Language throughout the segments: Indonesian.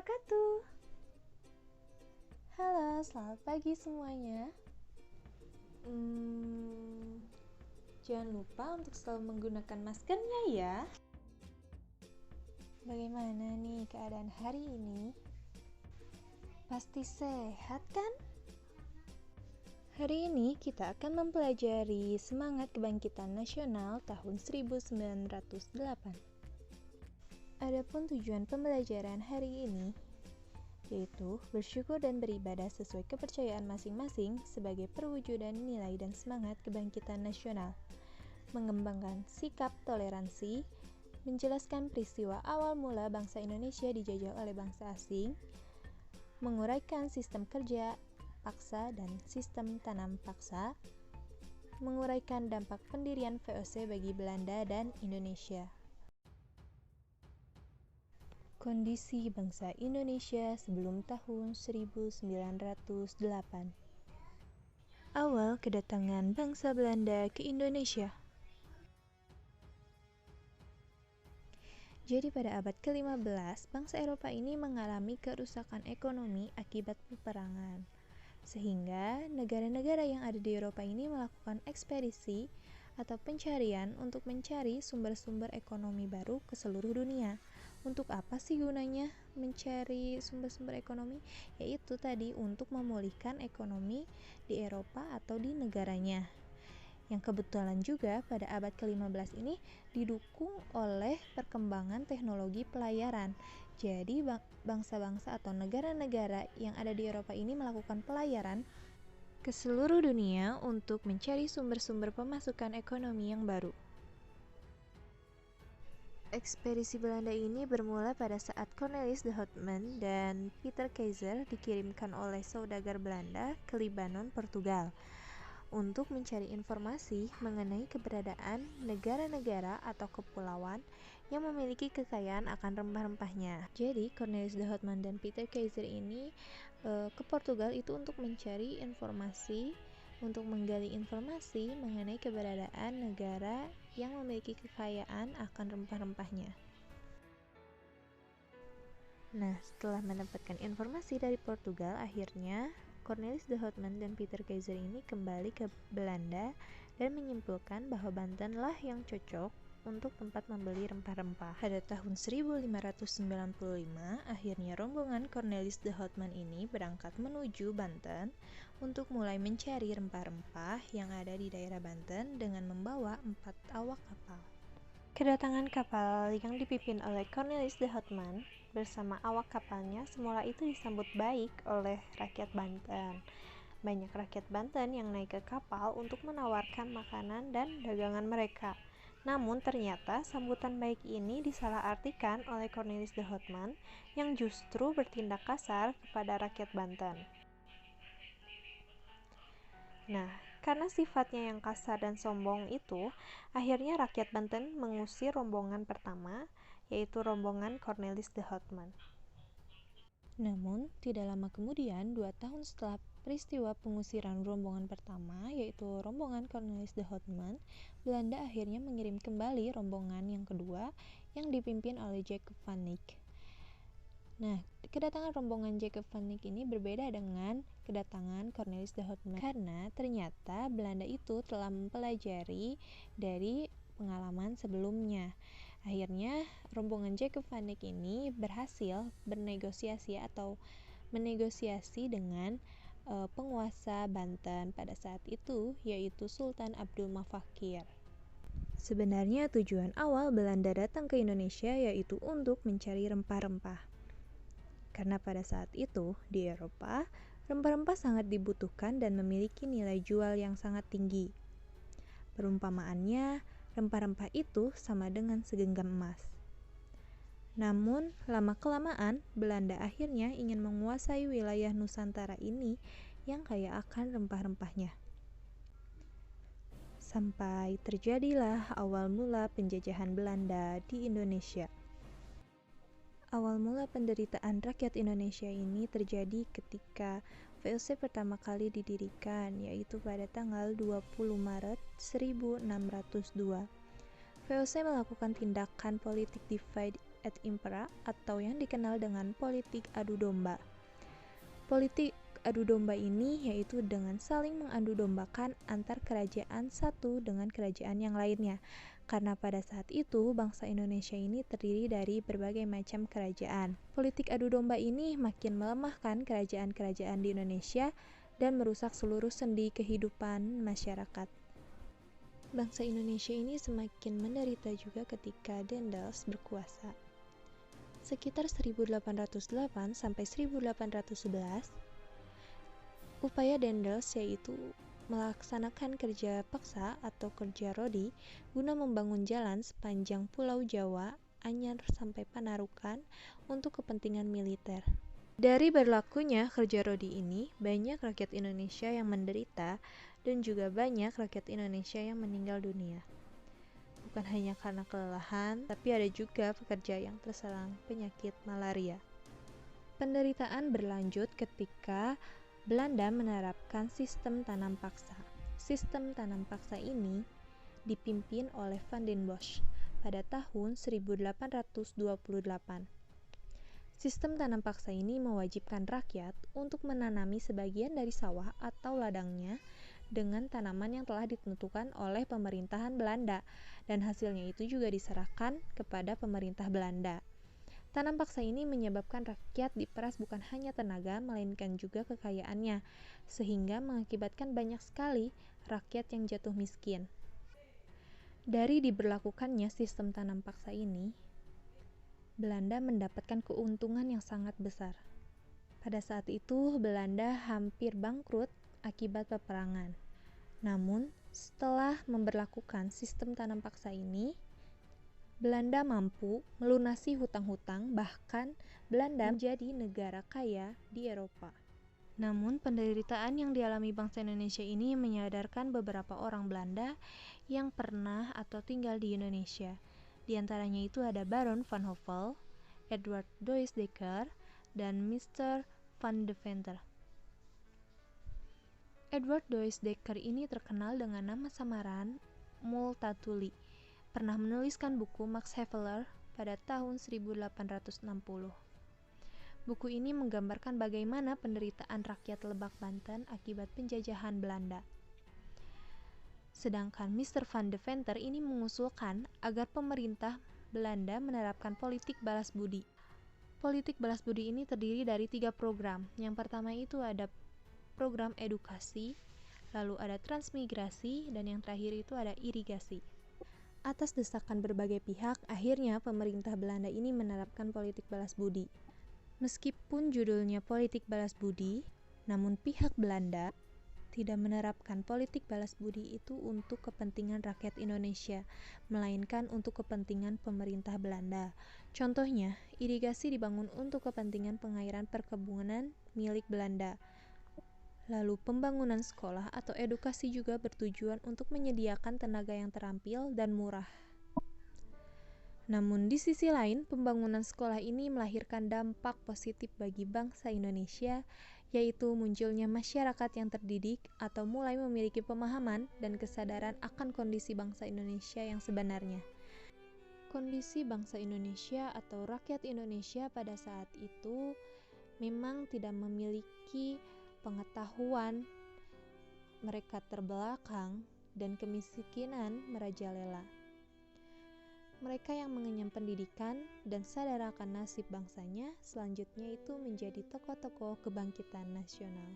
wabarakatuh. Halo, selamat pagi semuanya. Jangan lupa untuk selalu menggunakan maskernya ya. Bagaimana nih keadaan hari ini? Pasti sehat kan? Hari ini kita akan mempelajari semangat kebangkitan nasional tahun 1908. Adapun tujuan pembelajaran hari ini yaitu bersyukur dan beribadah sesuai kepercayaan masing-masing sebagai perwujudan nilai dan semangat kebangkitan nasional, mengembangkan sikap toleransi, menjelaskan peristiwa awal mula bangsa Indonesia dijajah oleh bangsa asing, menguraikan sistem kerja paksa dan sistem tanam paksa, menguraikan dampak pendirian VOC bagi Belanda dan Indonesia. Kondisi bangsa Indonesia sebelum tahun 1908. Awal kedatangan bangsa Belanda ke Indonesia. Jadi pada abad ke-15, bangsa Eropa ini mengalami kerusakan ekonomi akibat peperangan. Sehingga negara-negara yang ada di Eropa ini melakukan ekspedisi atau pencarian untuk mencari sumber-sumber ekonomi baru ke seluruh dunia. Untuk apa sih gunanya mencari sumber-sumber ekonomi? Yaitu tadi untuk memulihkan ekonomi di Eropa atau di negaranya. Yang kebetulan juga pada abad ke-15 ini didukung oleh perkembangan teknologi pelayaran. Jadi bangsa-bangsa atau negara-negara yang ada di Eropa ini melakukan pelayaran ke seluruh dunia untuk mencari sumber-sumber pemasukan ekonomi yang baru. Ekspedisi Belanda ini bermula pada saat Cornelis de Houtman dan Peter Keizer dikirimkan oleh saudagar Belanda ke Libanon, Portugal, untuk mencari informasi mengenai keberadaan negara-negara atau kepulauan yang memiliki kekayaan akan rempah-rempahnya. Jadi Cornelis de Houtman dan Peter Keizer ini ke Portugal itu untuk mencari informasi, untuk menggali informasi mengenai keberadaan negara yang memiliki kekayaan akan rempah-rempahnya. Nah, setelah mendapatkan informasi dari Portugal, akhirnya Cornelis de Houtman dan Peter Keizer ini kembali ke Belanda dan menyimpulkan bahwa Bantenlah yang cocok untuk tempat membeli rempah-rempah. Pada tahun 1595, akhirnya rombongan Cornelis de Houtman ini berangkat menuju Banten untuk mulai mencari rempah-rempah yang ada di daerah Banten dengan membawa 4 awak kapal. Kedatangan kapal yang dipimpin oleh Cornelis de Houtman bersama awak kapalnya semula itu disambut baik oleh rakyat Banten. Banyak rakyat Banten yang naik ke kapal untuk menawarkan makanan dan dagangan mereka. Namun ternyata sambutan baik ini disalahartikan oleh Cornelis de Houtman yang justru bertindak kasar kepada rakyat Banten. Nah, karena sifatnya yang kasar dan sombong itu, akhirnya rakyat Banten mengusir rombongan pertama, yaitu rombongan Cornelis de Houtman. Namun, tidak lama kemudian, 2 tahun setelah peristiwa pengusiran rombongan pertama, yaitu rombongan Cornelis de Houtman, Belanda akhirnya mengirim kembali rombongan yang kedua yang dipimpin oleh Jacob van Eyck. Nah, kedatangan rombongan Jacob van Eyck ini berbeda dengan kedatangan Cornelis de Houtman karena ternyata Belanda itu telah mempelajari dari pengalaman sebelumnya. Akhirnya rombongan Jacob van Eyck ini berhasil bernegosiasi atau menegosiasi dengan penguasa Banten pada saat itu, yaitu Sultan Abdul Mafakir. Sebenarnya tujuan awal Belanda datang ke Indonesia yaitu untuk mencari rempah-rempah. Karena pada saat itu di Eropa, rempah-rempah sangat dibutuhkan dan memiliki nilai jual yang sangat tinggi. Perumpamaannya, rempah-rempah itu sama dengan segenggam emas. Namun, lama-kelamaan, Belanda akhirnya ingin menguasai wilayah Nusantara ini yang kaya akan rempah-rempahnya. Sampai terjadilah awal mula penjajahan Belanda di Indonesia. Awal mula penderitaan rakyat Indonesia ini terjadi ketika VOC pertama kali didirikan, yaitu pada tanggal 20 Maret 1602. VOC melakukan tindakan politik divide et impera atau yang dikenal dengan politik adu domba. Politik adu domba ini yaitu dengan saling mengadu dombakan antar kerajaan satu dengan kerajaan yang lainnya. Karena pada saat itu bangsa Indonesia ini terdiri dari berbagai macam kerajaan. Politik adu domba ini makin melemahkan kerajaan-kerajaan di Indonesia dan merusak seluruh sendi kehidupan masyarakat. Bangsa Indonesia ini semakin menderita juga ketika Daendels berkuasa. Sekitar 1808 sampai 1811, upaya Daendels yaitu melaksanakan kerja paksa atau kerja rodi guna membangun jalan sepanjang Pulau Jawa, Anyar sampai Panarukan untuk kepentingan militer. Dari berlakunya kerja rodi ini, banyak rakyat Indonesia yang menderita dan juga banyak rakyat Indonesia yang meninggal dunia. Bukan hanya karena kelelahan, tapi ada juga pekerja yang terserang penyakit malaria. Penderitaan berlanjut ketika Belanda menerapkan sistem tanam paksa. Sistem tanam paksa ini dipimpin oleh Van den Bosch pada tahun 1828. Sistem tanam paksa ini mewajibkan rakyat untuk menanami sebagian dari sawah atau ladangnya dengan tanaman yang telah ditentukan oleh pemerintahan Belanda, dan hasilnya itu juga diserahkan kepada pemerintah Belanda. Tanam paksa ini menyebabkan rakyat diperas bukan hanya tenaga, melainkan juga kekayaannya, sehingga mengakibatkan banyak sekali rakyat yang jatuh miskin. Dari diberlakukannya sistem tanam paksa ini, Belanda mendapatkan keuntungan yang sangat besar. Pada saat itu, Belanda hampir bangkrut akibat peperangan. Namun, setelah memberlakukan sistem tanam paksa ini, Belanda mampu melunasi hutang-hutang, bahkan Belanda menjadi negara kaya di Eropa. Namun, penderitaan yang dialami bangsa Indonesia ini menyadarkan beberapa orang Belanda yang pernah atau tinggal di Indonesia. Di antaranya itu ada Baron van Hove, Edward Doesdecker, dan Mr. van Deventer. Edward Doesdecker ini terkenal dengan nama samaran Multatuli. Pernah menuliskan buku Max Havelaar pada tahun 1860. Buku ini menggambarkan bagaimana penderitaan rakyat Lebak Banten akibat penjajahan Belanda. Sedangkan Mr. van Deventer ini mengusulkan agar pemerintah Belanda menerapkan politik balas budi. Politik balas budi ini terdiri dari 3 program. Yang pertama itu ada program edukasi, lalu ada transmigrasi, dan yang terakhir itu ada irigasi. Atas desakan berbagai pihak, akhirnya pemerintah Belanda ini menerapkan politik balas budi. Meskipun judulnya politik balas budi, namun pihak Belanda tidak menerapkan politik balas budi itu untuk kepentingan rakyat Indonesia, melainkan untuk kepentingan pemerintah Belanda. Contohnya, irigasi dibangun untuk kepentingan pengairan perkebunan milik Belanda. Lalu pembangunan sekolah atau edukasi juga bertujuan untuk menyediakan tenaga yang terampil dan murah. Namun di sisi lain, pembangunan sekolah ini melahirkan dampak positif bagi bangsa Indonesia, yaitu munculnya masyarakat yang terdidik atau mulai memiliki pemahaman dan kesadaran akan kondisi bangsa Indonesia yang sebenarnya. Kondisi bangsa Indonesia atau rakyat Indonesia pada saat itu memang tidak memiliki pengetahuan, mereka terbelakang, dan kemiskinan merajalela. Mereka yang mengenyam pendidikan dan sadar akan nasib bangsanya, selanjutnya itu menjadi tokoh-tokoh kebangkitan nasional.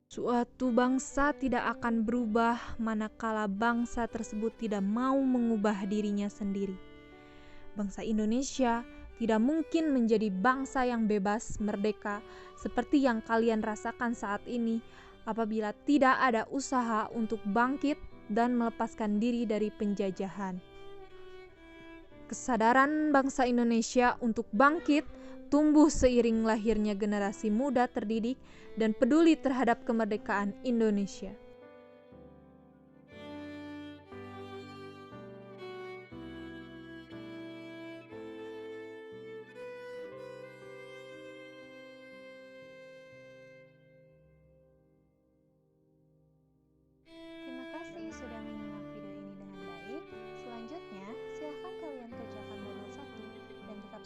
Suatu bangsa tidak akan berubah manakala bangsa tersebut tidak mau mengubah dirinya sendiri. Bangsa Indonesia tidak mungkin menjadi bangsa yang bebas, merdeka, seperti yang kalian rasakan saat ini apabila tidak ada usaha untuk bangkit dan melepaskan diri dari penjajahan. Kesadaran bangsa Indonesia untuk bangkit tumbuh seiring lahirnya generasi muda terdidik dan peduli terhadap kemerdekaan Indonesia.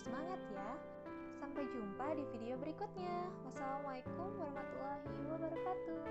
semangat ya. Sampai jumpa di video berikutnya. Wassalamualaikum warahmatullahi wabarakatuh.